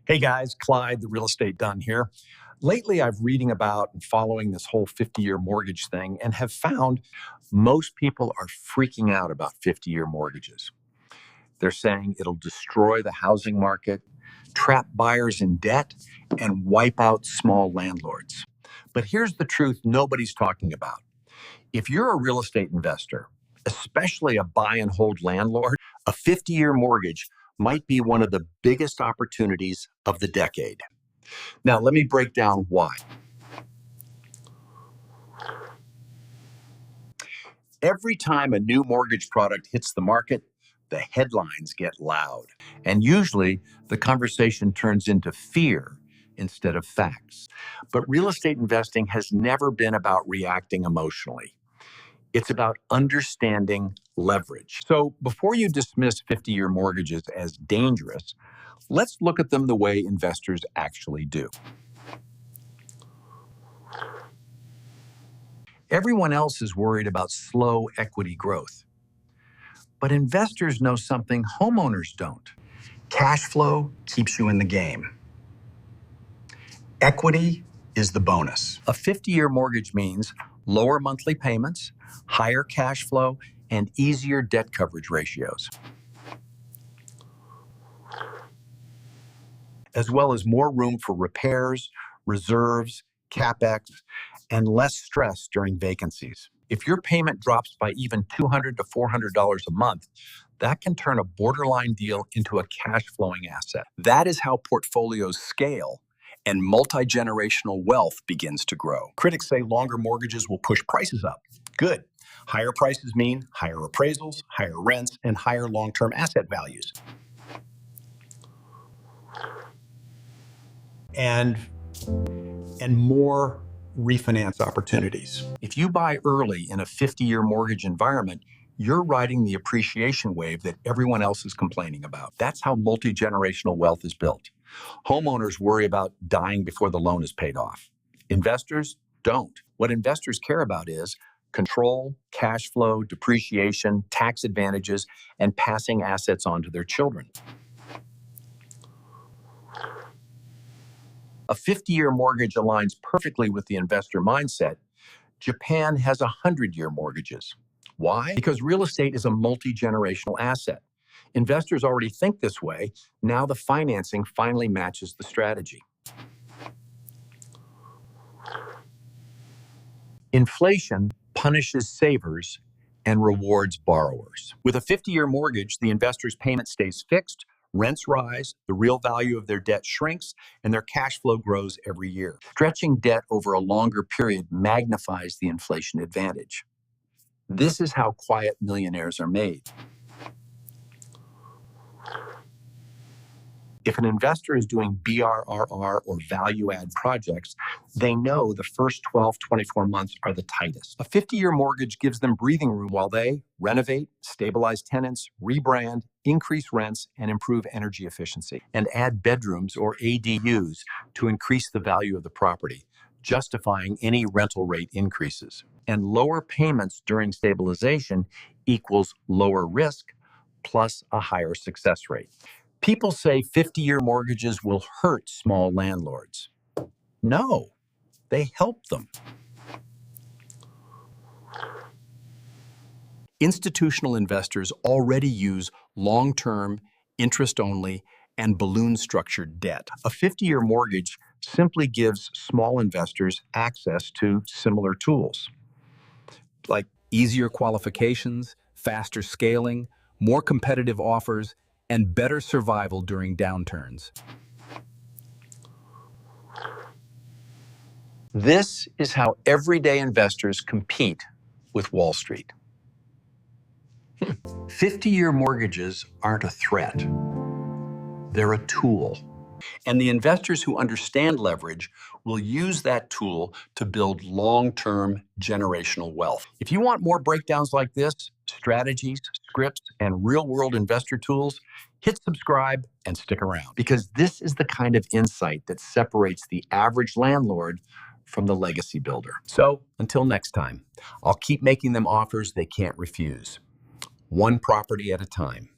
Hey guys, Clyde, the real estate Dunn here. Lately, I've reading about and following this whole 50-year mortgage thing and have found most people are freaking out about 50-year mortgages. They're saying it'll destroy the housing market, trap buyers in debt, and wipe out small landlords. But here's the truth nobody's talking about. If you're a real estate investor, especially a buy and hold landlord, a 50-year mortgage might be one of the biggest opportunities of the decade. Now, let me break down why. Every time a new mortgage product hits the market, the headlines get loud. And usually, the conversation turns into fear instead of facts. But real estate investing has never been about reacting emotionally. It's about understanding leverage. So before you dismiss 50-year mortgages as dangerous, let's look at them the way investors actually do. Everyone else is worried about slow equity growth. But investors know something homeowners don't. Cash flow keeps you in the game. Equity is the bonus. A 50-year mortgage means lower monthly payments, higher cash flow, and easier debt coverage ratios, as well as more room for repairs, reserves, CapEx, and less stress during vacancies. If your payment drops by even $200 to $400 a month, that can turn a borderline deal into a cash-flowing asset. That is how portfolios scale and multi-generational wealth begins to grow. Critics say longer mortgages will push prices up. Good. Higher prices mean higher appraisals, higher rents, and higher long-term asset values. And more refinance opportunities. If you buy early in a 50-year mortgage environment, you're riding the appreciation wave that everyone else is complaining about. That's how multi-generational wealth is built. Homeowners worry about dying before the loan is paid off. Investors don't. What investors care about is control, cash flow, depreciation, tax advantages, and passing assets on to their children. A 50-year mortgage aligns perfectly with the investor mindset. Japan has 100-year mortgages. Why? Because real estate is a multi-generational asset. Investors already think this way. Now the financing finally matches the strategy. Inflation punishes savers and rewards borrowers. With a 50-year mortgage, the investor's payment stays fixed, rents rise, the real value of their debt shrinks, and their cash flow grows every year. Stretching debt over a longer period magnifies the inflation advantage. This is how quiet millionaires are made. If an investor is doing BRRRR or value-add projects, they know the first 12, 24 months are the tightest. A 50-year mortgage gives them breathing room while they renovate, stabilize tenants, rebrand, increase rents, and improve energy efficiency, and add bedrooms or ADUs to increase the value of the property, justifying any rental rate increases. And lower payments during stabilization equals lower risk plus a higher success rate. People say 50-year mortgages will hurt small landlords. No, they help them. Institutional investors already use long-term, interest-only, and balloon-structured debt. A 50-year mortgage simply gives small investors access to similar tools, like easier qualifications, faster scaling, more competitive offers, and better survival during downturns. This is how everyday investors compete with Wall Street. 50-year mortgages aren't a threat. They're a tool. And the investors who understand leverage will use that tool to build long-term generational wealth. If you want more breakdowns like this, strategies, scripts, and real-world investor tools, hit subscribe and stick around, because this is the kind of insight that separates the average landlord from the legacy builder. So until next time, I'll keep making them offers they can't refuse, one property at a time.